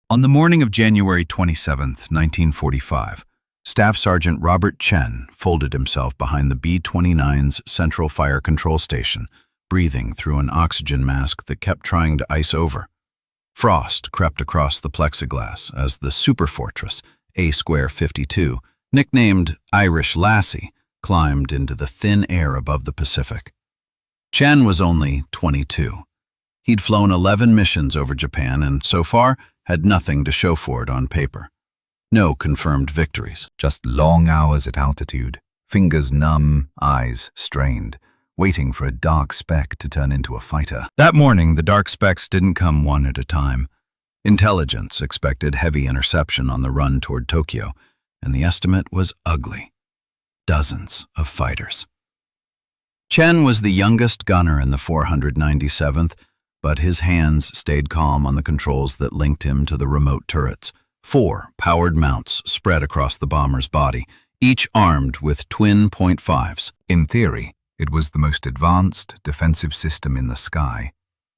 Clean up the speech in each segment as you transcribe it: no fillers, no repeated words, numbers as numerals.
On the morning of January 27, 1945, Staff Sergeant Robert Chen folded himself behind the B-29's Central Fire Control Station, breathing through an oxygen mask that kept trying to ice over. Frost crept across the plexiglass as the Superfortress, A-52, nicknamed Irish Lassie, climbed into the thin air above the Pacific. Chen was only 22. He'd flown 11 missions over Japan and, so far, had nothing to show for it on paper. No confirmed victories. Just long hours at altitude, fingers numb, eyes strained, waiting for a dark speck to turn into a fighter. That morning, the dark specks didn't come one at a time. Intelligence expected heavy interception on the run toward Tokyo, and the estimate was ugly. Dozens of fighters. Chen was the youngest gunner in the 497th, but his hands stayed calm on the controls that linked him to the remote turrets. 4 powered mounts spread across the bomber's body, each armed with twin .5s. In theory, it was the most advanced defensive system in the sky.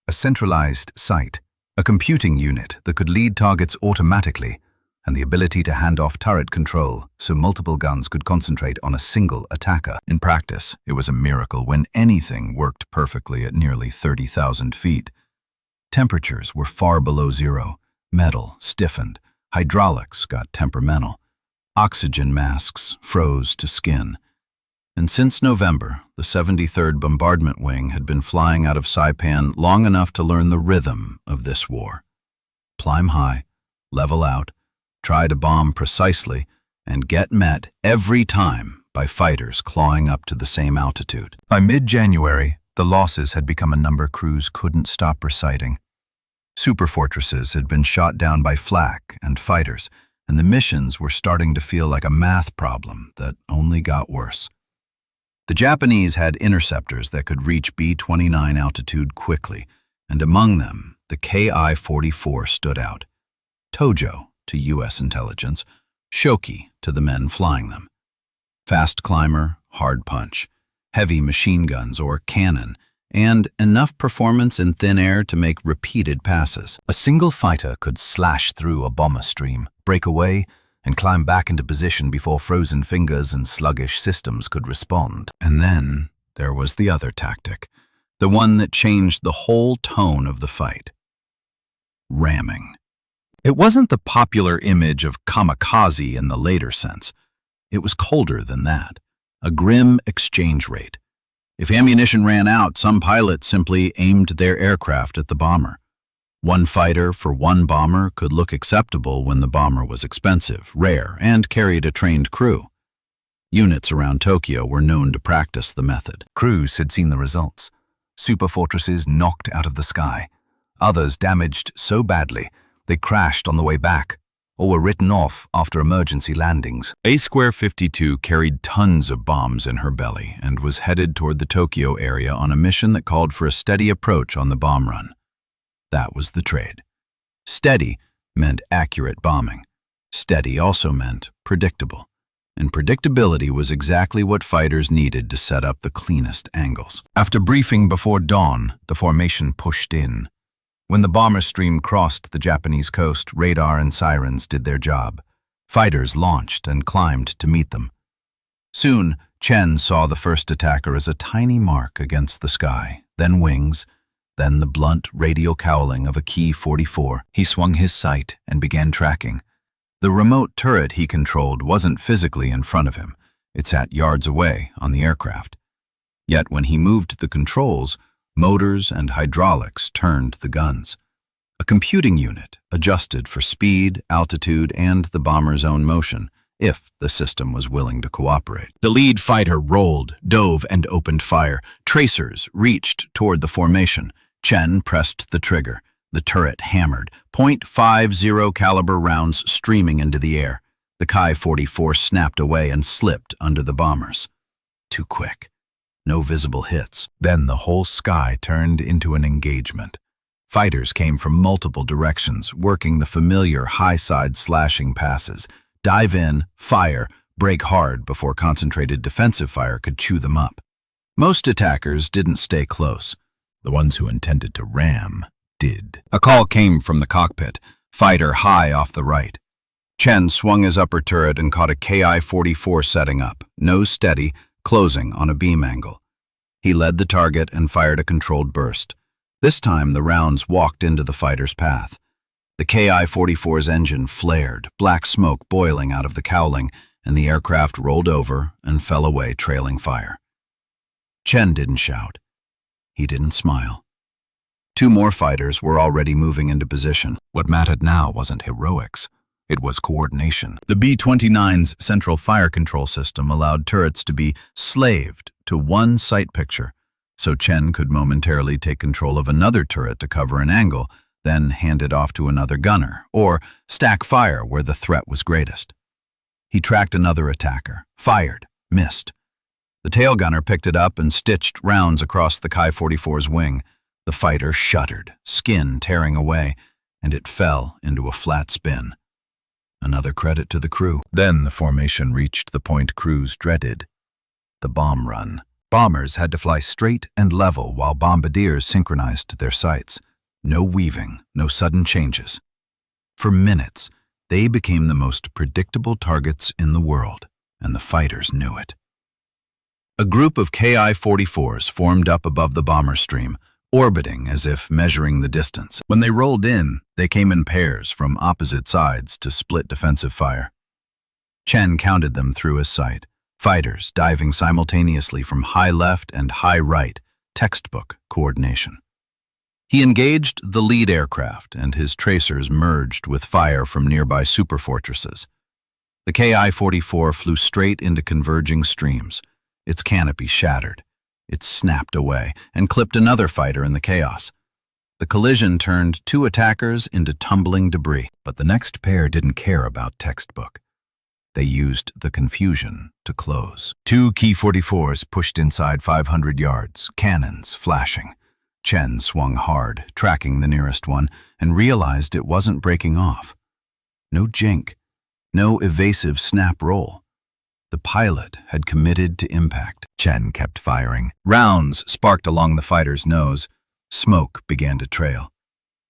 A centralized sight, a computing unit that could lead targets automatically, and the ability to hand off turret control so multiple guns could concentrate on a single attacker. In practice, it was a miracle when anything worked perfectly at nearly 30,000 feet. Temperatures were far below zero, metal stiffened, hydraulics got temperamental, oxygen masks froze to skin. And since November, the 73rd Bombardment Wing had been flying out of Saipan long enough to learn the rhythm of this war. Climb high, level out, try to bomb precisely, and get met every time by fighters clawing up to the same altitude. By mid-January, the losses had become a number crews couldn't stop reciting. Superfortresses had been shot down by flak and fighters, and the missions were starting to feel like a math problem that only got worse. The Japanese had interceptors that could reach B-29 altitude quickly, and among them, the Ki-44 stood out. Tojo to U.S. intelligence, Shoki to the men flying them. Fast climber, hard punch, heavy machine guns or cannon, and enough performance in thin air to make repeated passes. A single fighter could slash through a bomber stream, break away, and climb back into position before frozen fingers and sluggish systems could respond. And then there was the other tactic, the one that changed the whole tone of the fight. Ramming. It wasn't the popular image of kamikaze in the later sense. It was colder than that, a grim exchange rate. If ammunition ran out, some pilots simply aimed their aircraft at the bomber. One fighter for one bomber could look acceptable when the bomber was expensive, rare, and carried a trained crew. Units around Tokyo were known to practice the method. Crews had seen the results. Superfortresses knocked out of the sky. Others damaged so badly they crashed on the way back, or were written off after emergency landings. A-52 carried tons of bombs in her belly and was headed toward the Tokyo area on a mission that called for a steady approach on the bomb run. That was the trade. Steady meant accurate bombing. Steady also meant predictable. And predictability was exactly what fighters needed to set up the cleanest angles. After briefing before dawn, the formation pushed in. When the bomber stream crossed the Japanese coast, radar and sirens did their job. Fighters launched and climbed to meet them. Soon, Chen saw the first attacker as a tiny mark against the sky, then wings, then the blunt radial cowling of a Ki-44. He swung his sight and began tracking. The remote turret he controlled wasn't physically in front of him. It sat yards away on the aircraft. Yet when he moved the controls, motors and hydraulics turned the guns. A computing unit adjusted for speed, altitude, and the bomber's own motion, if the system was willing to cooperate. The lead fighter rolled, dove, and opened fire. Tracers reached toward the formation. Chen pressed the trigger. The turret hammered, .50 caliber rounds streaming into the air. The Ki-44 snapped away and slipped under the bombers. Too quick. No visible hits. Then the whole sky turned into an engagement. Fighters came from multiple directions, working the familiar high-side slashing passes. Dive in, fire, break hard before concentrated defensive fire could chew them up. Most attackers didn't stay close. The ones who intended to ram did. A call came from the cockpit. fighter high off the right. Chen swung his upper turret and caught a Ki-44 setting up, nose steady, closing on a beam angle. He led the target and fired a controlled burst. This time the rounds walked into the fighter's path. The Ki-44's engine flared, black smoke boiling out of the cowling, and the aircraft rolled over and fell away trailing fire. Chen didn't shout. He didn't smile. 2 more fighters were already moving into position. What mattered now wasn't heroics. It was coordination. The B-29's central fire control system allowed turrets to be slaved to one sight picture, so Chen could momentarily take control of another turret to cover an angle, then hand it off to another gunner, or stack fire where the threat was greatest. He tracked another attacker, fired, missed. The tail gunner picked it up and stitched rounds across the Ki-44's wing. The fighter shuddered, skin tearing away, and it fell into a flat spin. Another credit to the crew. Then the formation reached the point crews dreaded, the bomb run. Bombers had to fly straight and level while bombardiers synchronized their sights. No weaving, no sudden changes. For minutes, they became the most predictable targets in the world, and the fighters knew it. A group of Ki-44s formed up above the bomber stream, orbiting as if measuring the distance. When they rolled in, they came in pairs from opposite sides to split defensive fire. Chen counted them through his sight, fighters diving simultaneously from high left and high right, textbook coordination. He engaged the lead aircraft, and his tracers merged with fire from nearby superfortresses. The Ki-44 flew straight into converging streams. Its canopy shattered. It snapped away and clipped another fighter in the chaos. The collision turned 2 attackers into tumbling debris, but the next pair didn't care about textbook. They used the confusion to close. 2 Ki-44s pushed inside 500 yards, cannons flashing. Chen swung hard, tracking the nearest one, and realized it wasn't breaking off. No jink, no evasive snap roll. The pilot had committed to impact. Chen kept firing. Rounds sparked along the fighter's nose. Smoke began to trail.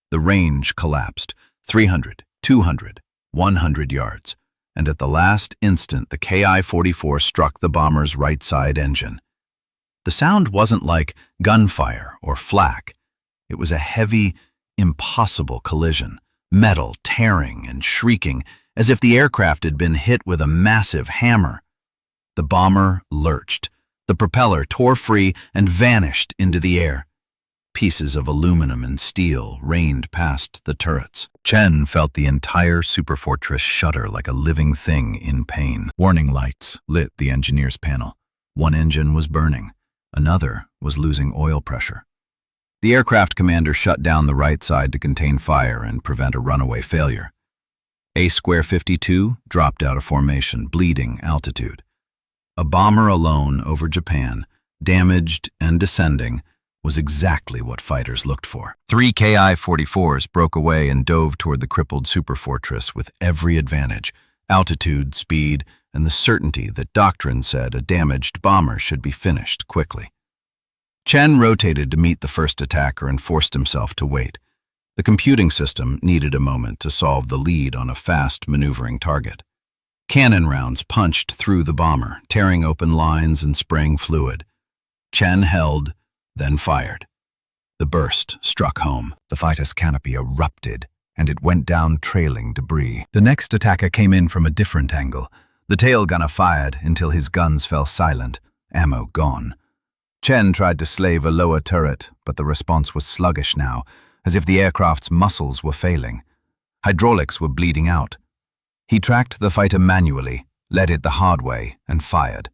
The range collapsed, 300, 200, 100 yards, and at the last instant the Ki-44 struck the bomber's right side engine. The sound wasn't like gunfire or flak. It was a heavy, impossible collision, metal tearing and shrieking, as if the aircraft had been hit with a massive hammer. The bomber lurched. The propeller tore free and vanished into the air. Pieces of aluminum and steel rained past the turrets. Chen felt the entire superfortress shudder like a living thing in pain. Warning lights lit the engineer's panel. One engine was burning. Another was losing oil pressure. The aircraft commander shut down the right side to contain fire and prevent a runaway failure. A-52 dropped out of formation, bleeding altitude. A bomber alone over Japan, damaged and descending, was exactly what fighters looked for. 3 Ki-44s broke away and dove toward the crippled superfortress with every advantage, altitude, speed, and the certainty that doctrine said a damaged bomber should be finished quickly. Chen rotated to meet the first attacker and forced himself to wait. The computing system needed a moment to solve the lead on a fast maneuvering target. Cannon rounds punched through the bomber, tearing open lines and spraying fluid. Chen held, then fired. The burst struck home. The fighter's canopy erupted, and it went down trailing debris. The next attacker came in from a different angle. The tail gunner fired until his guns fell silent, ammo gone. Chen tried to slave a lower turret, but the response was sluggish now, as if the aircraft's muscles were failing. Hydraulics were bleeding out. He tracked the fighter manually, led it the hard way, and fired.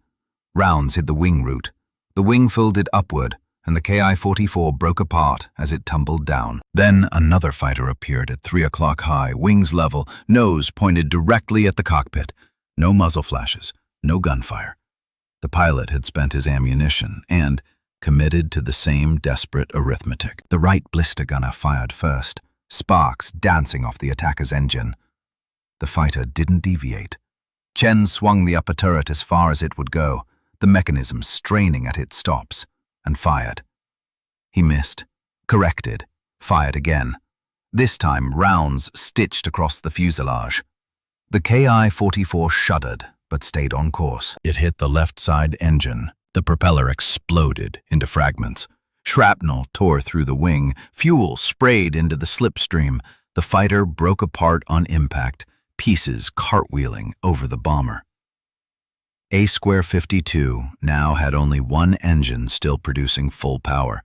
Rounds hit the wing root. The wing folded upward, and the Ki-44 broke apart as it tumbled down. Then another fighter appeared at 3 o'clock high, wings level, nose pointed directly at the cockpit. No muzzle flashes, no gunfire. The pilot had spent his ammunition and committed to the same desperate arithmetic. The right blister gunner fired first, sparks dancing off the attacker's engine. The fighter didn't deviate. Chen swung the upper turret as far as it would go, the mechanism straining at its stops, and fired. He missed, corrected, fired again. this time rounds stitched across the fuselage. The Ki-44 shuddered, but stayed on course. It hit the left side engine. The propeller exploded into fragments. Shrapnel tore through the wing. Fuel sprayed into the slipstream. The fighter broke apart on impact, pieces cartwheeling over the bomber. A-52 now had only one engine still producing full power,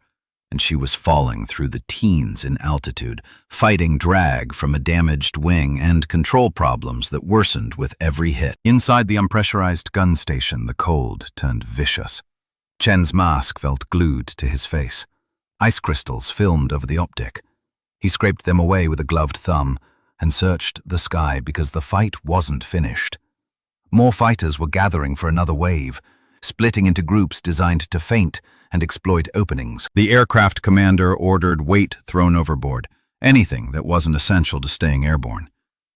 and she was falling through the teens in altitude, fighting drag from a damaged wing and control problems that worsened with every hit. Inside the unpressurized gun station, the cold turned vicious. Chen's mask felt glued to his face. Ice crystals filmed over the optic. He scraped them away with a gloved thumb and searched the sky because the fight wasn't finished. More fighters were gathering for another wave, splitting into groups designed to feint and exploit openings. The aircraft commander ordered weight thrown overboard, anything that wasn't essential to staying airborne.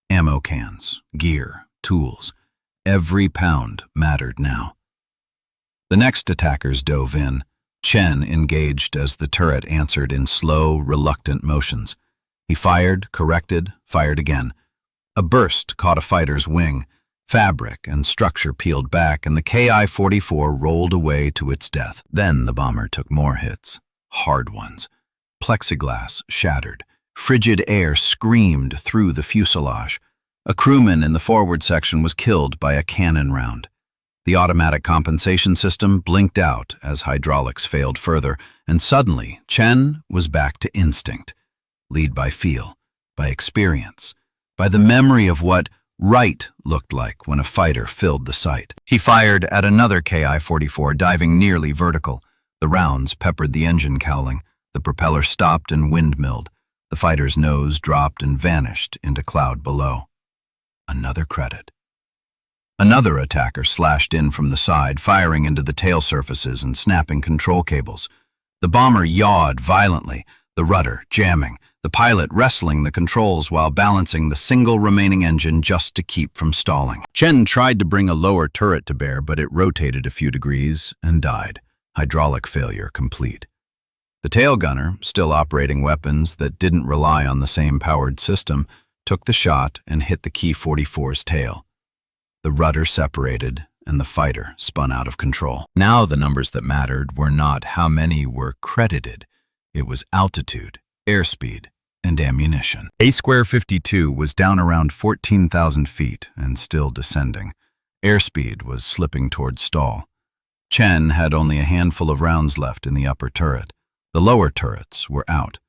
Ammo cans, gear, tools. Every pound mattered now. The next attackers dove in. Chen engaged as the turret answered in slow, reluctant motions. He fired, corrected, fired again. A burst caught a fighter's wing. Fabric and structure peeled back, and the Ki-44 rolled away to its death. Then the bomber took more hits, hard ones. Plexiglass shattered. Frigid air screamed through the fuselage. A crewman in the forward section was killed by a cannon round. The automatic compensation system blinked out as hydraulics failed further, and suddenly Chen was back to instinct. Lead by feel, by experience, by the memory of what right looked like when a fighter filled the sight. He fired at another Ki-44, diving nearly vertical. The rounds peppered the engine cowling. The propeller stopped and windmilled. The fighter's nose dropped and vanished into cloud below. Another credit. Another attacker slashed in from the side, firing into the tail surfaces and snapping control cables. The bomber yawed violently, the rudder jamming, the pilot wrestling the controls while balancing the single remaining engine just to keep from stalling. Chen tried to bring a lower turret to bear, but it rotated a few degrees and died. Hydraulic failure complete. The tail gunner, still operating weapons that didn't rely on the same powered system, took the shot and hit the Ki-44's tail. The rudder separated, and the fighter spun out of control. Now the numbers that mattered were not how many were credited. It was altitude, airspeed, and ammunition. A-52 was down around 14,000 feet and still descending. Airspeed was slipping toward stall. Chen had only a handful of rounds left in the upper turret. The lower turrets were out.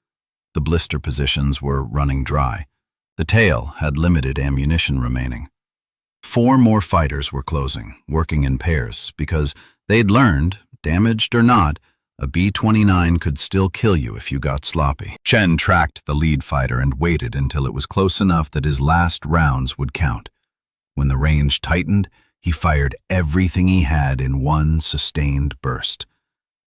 The blister positions were running dry. The tail had limited ammunition remaining. 4 more fighters were closing, working in pairs, because they'd learned, damaged or not, a B-29 could still kill you if you got sloppy. Chen tracked the lead fighter and waited until it was close enough that his last rounds would count. When the range tightened, he fired everything he had in one sustained burst.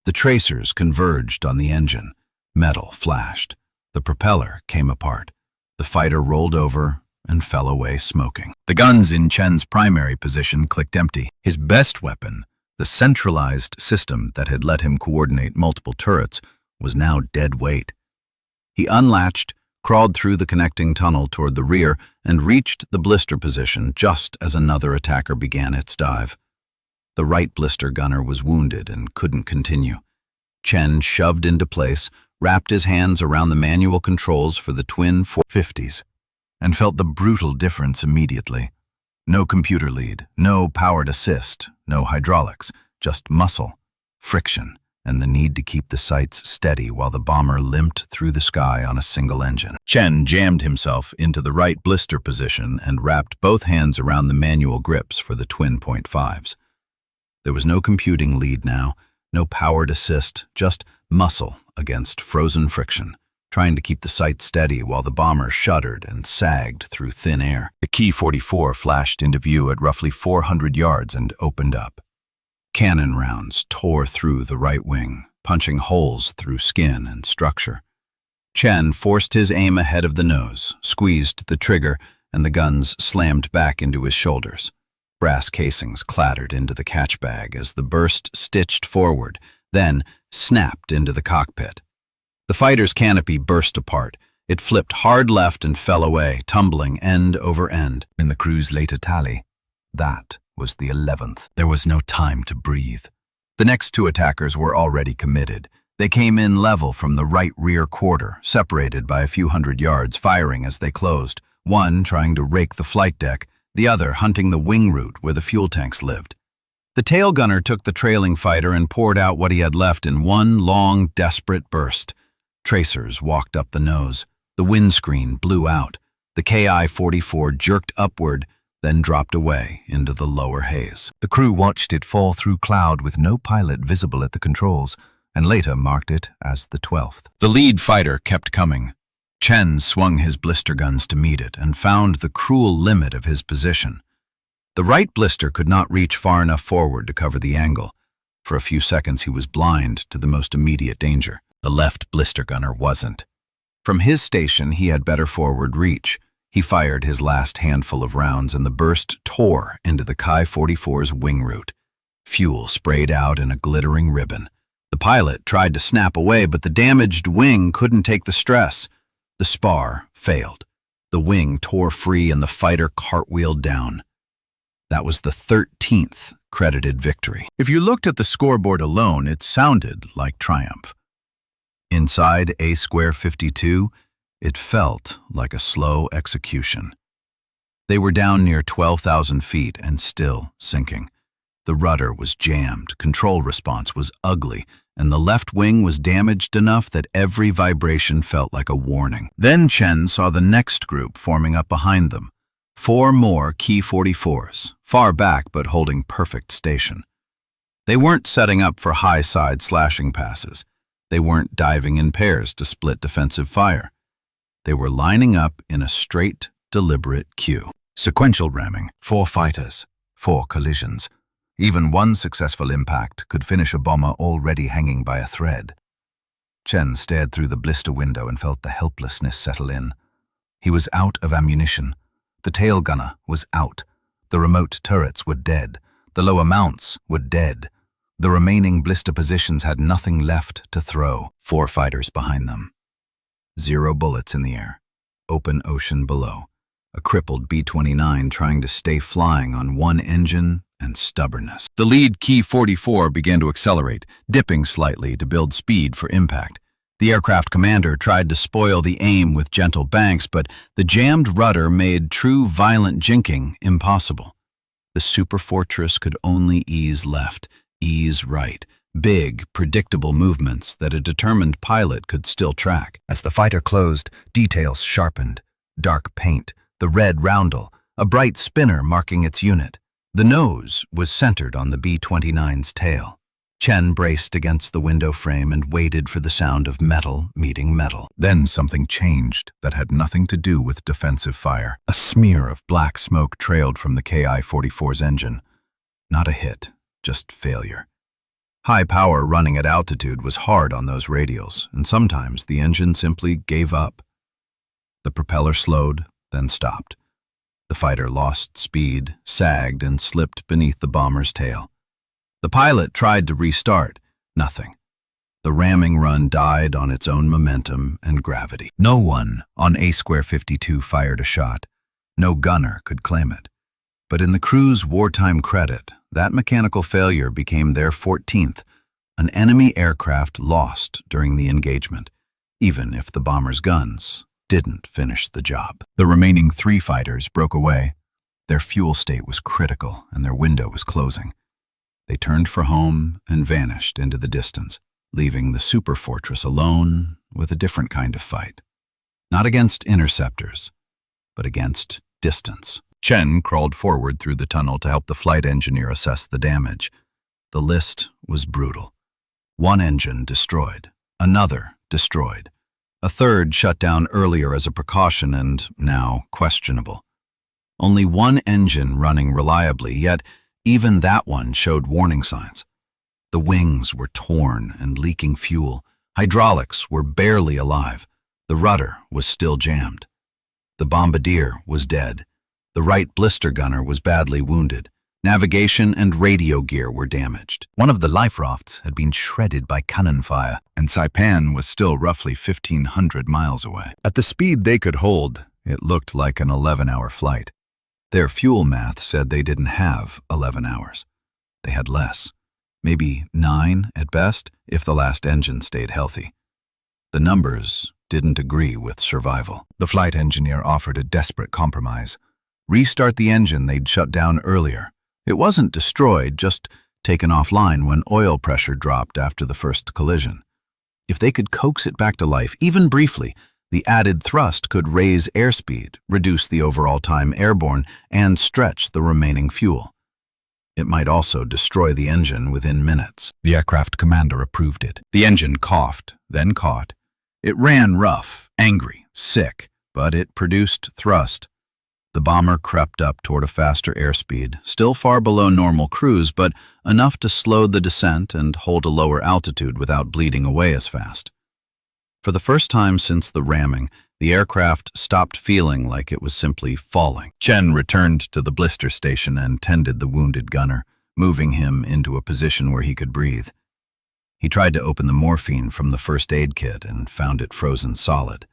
The tracers converged on the engine. Metal flashed. The propeller came apart. The fighter rolled over and fell away smoking. The guns in Chen's primary position clicked empty. His best weapon, the centralized system that had let him coordinate multiple turrets, was now dead weight. He unlatched, crawled through the connecting tunnel toward the rear, and reached the blister position just as another attacker began its dive. The right blister gunner was wounded and couldn't continue. Chen shoved into place, wrapped his hands around the manual controls for the twin 450s, and felt the brutal difference immediately. No computer lead, no powered assist, no hydraulics, just muscle, friction, and the need to keep the sights steady while the bomber limped through the sky on a single engine. Chen jammed himself into the right blister position and wrapped both hands around the manual grips for the twin .5s. There was no computing lead now, no powered assist, just muscle against frozen friction, trying to keep the sight steady while the bomber shuddered and sagged through thin air. The Ki-44 flashed into view at roughly 400 yards and opened up. Cannon rounds tore through the right wing, punching holes through skin and structure. Chen forced his aim ahead of the nose, squeezed the trigger, and the guns slammed back into his shoulders. Brass casings clattered into the catch bag as the burst stitched forward, then snapped into the cockpit. The fighter's canopy burst apart, It flipped hard left and fell away, tumbling end over end. In the crew's later tally, that was the 11th. There was no time to breathe. The next two attackers were already committed. They came in level from the right rear quarter, separated by a few hundred yards, firing as they closed, one trying to rake the flight deck, the other hunting the wing route where the fuel tanks lived. The tail gunner took the trailing fighter and poured out what he had left in one long, desperate burst. Tracers walked up the nose. The windscreen blew out. The Ki-44 jerked upward, then dropped away into the lower haze. The crew watched it fall through cloud with no pilot visible at the controls, and later marked it as the 12th. The lead fighter kept coming. Chen swung his blister guns to meet it and found the cruel limit of his position. The right blister could not reach far enough forward to cover the angle. For a few seconds he was blind to the most immediate danger. The left blister gunner wasn't. From his station he had better forward reach. He fired his last handful of rounds and the burst tore into the Ki-44's wing route. Fuel sprayed out in a glittering ribbon. The pilot tried to snap away, but the damaged wing couldn't take the stress. The spar failed. The wing tore free and the fighter cartwheeled down. That was the 13th credited victory. If you looked at the scoreboard alone, it sounded like triumph. Inside A-52, it felt like a slow execution. They were down near 12,000 feet and still sinking. The rudder was jammed, control response was ugly, and the left wing was damaged enough that every vibration felt like a warning. Then Chen saw the next group forming up behind them. 4 more Ki-44s, far back but holding perfect station. They weren't setting up for high side slashing passes. They weren't diving in pairs to split defensive fire. They were lining up in a straight, deliberate queue. Sequential ramming, 4 fighters, 4 collisions. Even one successful impact could finish a bomber already hanging by a thread. Chen stared through the blister window and felt the helplessness settle in. He was out of ammunition. The tail gunner was out. The remote turrets were dead. The lower mounts were dead. The remaining blister positions had nothing left to throw. 4 fighters behind them. 0 bullets in the air. Open ocean below. A crippled B-29 trying to stay flying on one engine and stubbornness. The lead Ki-44 began to accelerate, dipping slightly to build speed for impact. The aircraft commander tried to spoil the aim with gentle banks, but the jammed rudder made true violent jinking impossible. The Superfortress could only ease left, ease right, big, predictable movements that a determined pilot could still track. As the fighter closed, details sharpened. Dark paint, the red roundel, a bright spinner marking its unit. The nose was centered on the B-29's tail. Chen braced against the window frame and waited for the sound of metal meeting metal. Then something changed that had nothing to do with defensive fire. A smear of black smoke trailed from the Ki-44's engine. Not a hit, just failure. High power running at altitude was hard on those radials, and sometimes the engine simply gave up. The propeller slowed, then stopped. The fighter lost speed, sagged, and slipped beneath the bomber's tail. The pilot tried to restart. Nothing. The ramming run died on its own momentum and gravity. No one on A-52 fired a shot. No gunner could claim it. But in the crew's wartime credit, that mechanical failure became their 14th, an enemy aircraft lost during the engagement, even if the bomber's guns didn't finish the job. The remaining 3 fighters broke away. Their fuel state was critical and their window was closing. They turned for home and vanished into the distance, leaving the Superfortress alone with a different kind of fight. Not against interceptors, but against distance. Chen crawled forward through the tunnel to help the flight engineer assess the damage. The list was brutal. 1 engine destroyed, another destroyed. A third shut down earlier as a precaution and now questionable. Only 1 engine running reliably, yet even that one showed warning signs. The wings were torn and leaking fuel. Hydraulics were barely alive. The rudder was still jammed. The bombardier was dead. The right blister gunner was badly wounded. Navigation and radio gear were damaged. One of the life rafts had been shredded by cannon fire, And Saipan was still roughly 1,500 miles away. At the speed they could hold, it looked like an 11-hour flight. Their fuel math said they didn't have 11 hours. They had less. Maybe 9 at best, if the last engine stayed healthy. The numbers didn't agree with survival. The flight engineer offered a desperate compromise. Restart the engine they'd shut down earlier. It wasn't destroyed, just taken offline when oil pressure dropped after the first collision. If they could coax it back to life, even briefly, the added thrust could raise airspeed, reduce the overall time airborne, and stretch the remaining fuel. It might also destroy the engine within minutes. The aircraft commander approved it. The engine coughed, then caught. It ran rough, angry, sick, but it produced thrust. The bomber crept up toward a faster airspeed, still far below normal cruise, but enough to slow the descent and hold a lower altitude without bleeding away as fast. For the first time since the ramming, the aircraft stopped feeling like it was simply falling. Chen returned to the blister station and tended the wounded gunner, moving him into a position where he could breathe. He tried to open the morphine from the first aid kit and found it frozen solid.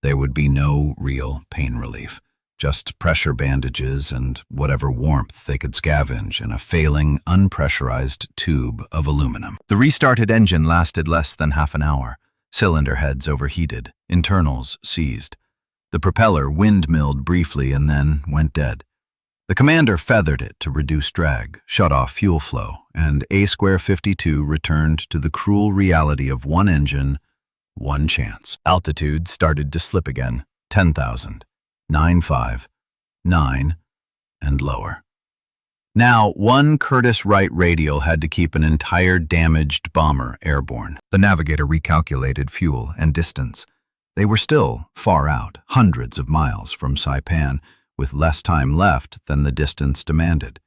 There would be no real pain relief, just pressure bandages and whatever warmth they could scavenge in a failing, unpressurized tube of aluminum. The restarted engine lasted less than half an hour. Cylinder heads overheated, internals seized. The propeller windmilled briefly and then went dead. The commander feathered it to reduce drag, shut off fuel flow, and A-52 returned to the cruel reality of one engine, one chance. Altitude started to slip again, 10,000, 9,500, 9, and lower. Now, one Curtiss Wright radial had to keep an entire damaged bomber airborne. The navigator recalculated fuel and distance. They were still far out, hundreds of miles from Saipan, with less time left than the distance demanded.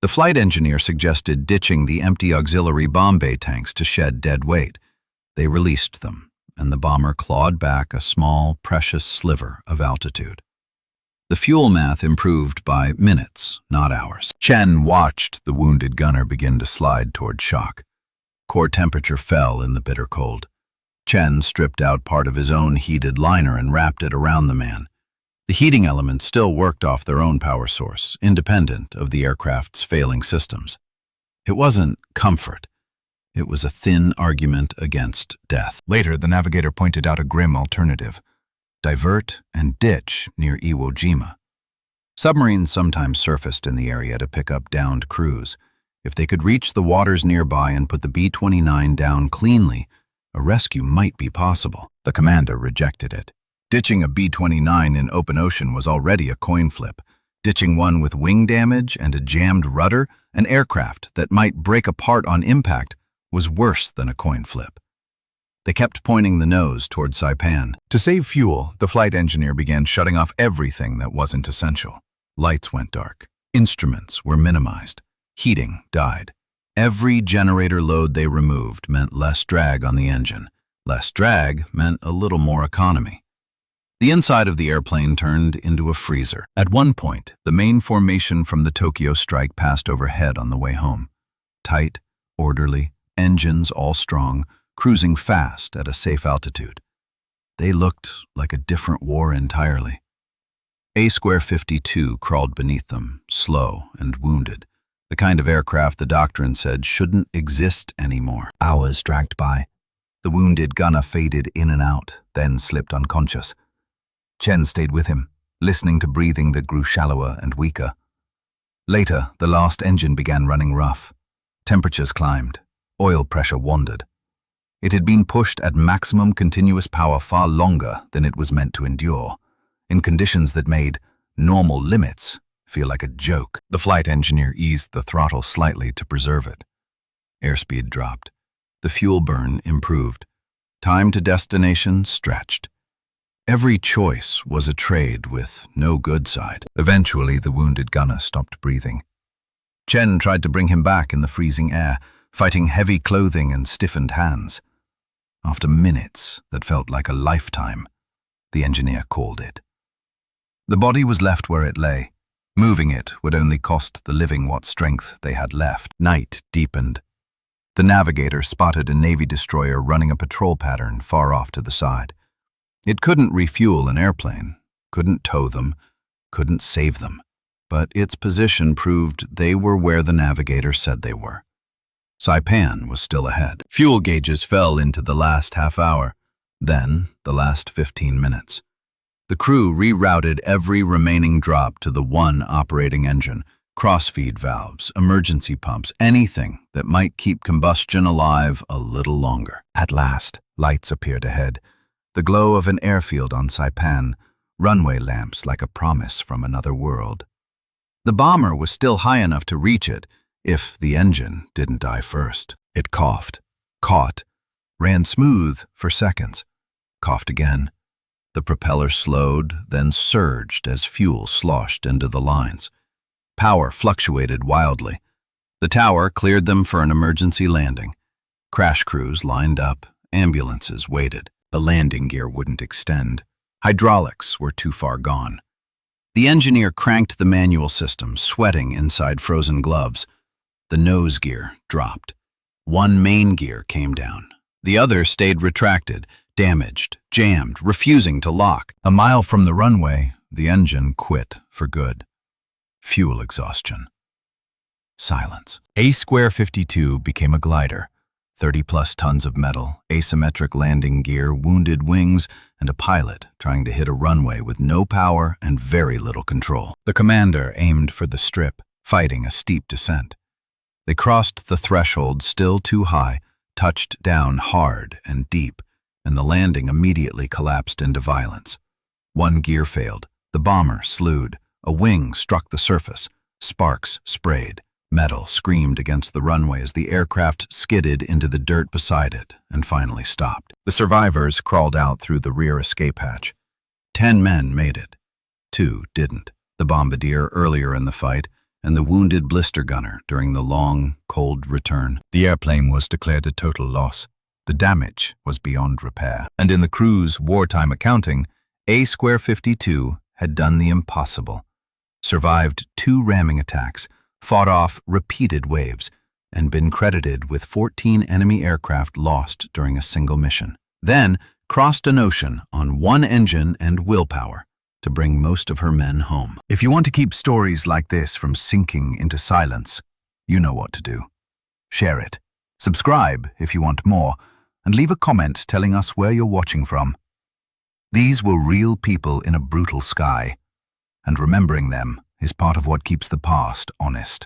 The flight engineer suggested ditching the empty auxiliary bomb bay tanks to shed dead weight. They released them, and the bomber clawed back a small, precious sliver of altitude. The fuel math improved by minutes, not hours. Chen watched the wounded gunner begin to slide toward shock. Core temperature fell in the bitter cold. Chen stripped out part of his own heated liner and wrapped it around the man. The heating elements still worked off their own power source, independent of the aircraft's failing systems. It wasn't comfort. It was a thin argument against death. Later, the navigator pointed out a grim alternative. Divert and ditch near Iwo Jima. Submarines sometimes surfaced in the area to pick up downed crews. If they could reach the waters nearby and put the B-29 down cleanly, a rescue might be possible. The commander rejected it. Ditching a B-29 in open ocean was already a coin flip. Ditching one with wing damage and a jammed rudder, an aircraft that might break apart on impact, was worse than a coin flip. They kept pointing the nose toward Saipan. To save fuel, the flight engineer began shutting off everything that wasn't essential. Lights went dark. Instruments were minimized. Heating died. Every generator load they removed meant less drag on the engine. Less drag meant a little more economy. The inside of the airplane turned into a freezer. At one point, the main formation from the Tokyo strike passed overhead on the way home. Tight, orderly, engines all strong, cruising fast at a safe altitude. They looked like a different war entirely. A-52 crawled beneath them, slow and wounded, the kind of aircraft the doctrine said shouldn't exist anymore. Hours dragged by. The wounded gunner faded in and out, then slipped unconscious. Chen stayed with him, listening to breathing that grew shallower and weaker. Later, the last engine began running rough. Temperatures climbed. Oil pressure wandered. It had been pushed at maximum continuous power far longer than it was meant to endure, in conditions that made normal limits feel like a joke. The flight engineer eased the throttle slightly to preserve it. Airspeed dropped. The fuel burn improved. Time to destination stretched. Every choice was a trade with no good side. Eventually, the wounded gunner stopped breathing. Chen tried to bring him back in the freezing air, fighting heavy clothing and stiffened hands. After minutes that felt like a lifetime, the engineer called it. The body was left where it lay, Moving it would only cost the living what strength they had left. Night deepened. The navigator spotted a Navy destroyer running a patrol pattern far off to the side. It couldn't refuel an airplane, couldn't tow them, couldn't save them, but its position proved they were where the navigator said they were. Saipan was still ahead. Fuel gauges fell into the last half hour, then the last 15 minutes. The crew rerouted every remaining drop to the one operating engine, crossfeed valves, emergency pumps, anything that might keep combustion alive a little longer. At last, lights appeared ahead, the glow of an airfield on Saipan, runway lamps like a promise from another world. The bomber was still high enough to reach it, if the engine didn't die first. It coughed, caught, ran smooth for seconds, coughed again. The propeller slowed, then surged as fuel sloshed into the lines. Power fluctuated wildly. The tower cleared them for an emergency landing. Crash crews lined up, ambulances waited. The landing gear wouldn't extend. Hydraulics were too far gone. The engineer cranked the manual system, sweating inside frozen gloves. The nose gear dropped. One main gear came down. The other stayed retracted, damaged, jammed, refusing to lock. A mile from the runway, the engine quit for good. Fuel exhaustion. Silence. A-52 became a glider. 30-plus tons of metal, asymmetric landing gear, wounded wings, and a pilot trying to hit a runway with no power and very little control. The commander aimed for the strip, fighting a steep descent. They crossed the threshold still too high, touched down hard and deep, and the landing immediately collapsed into violence. One gear failed. The bomber slewed. A wing struck the surface. Sparks sprayed. Metal screamed against the runway as the aircraft skidded into the dirt beside it and finally stopped. The survivors crawled out through the rear escape hatch. 10 men made it. 2 didn't. The bombardier earlier in the fight, and the wounded blister gunner during the long, cold return. The airplane was declared a total loss. The damage was beyond repair. And in the crew's wartime accounting, A-52 had done the impossible. Survived 2 ramming attacks, fought off repeated waves, and been credited with 14 enemy aircraft lost during a single mission. Then crossed an ocean on one engine and willpower to bring most of her men home. If you want to keep stories like this from sinking into silence, you know what to do. Share it. Subscribe if you want more, and leave a comment telling us where you're watching from. These were real people in a brutal sky, and remembering them is part of what keeps the past honest.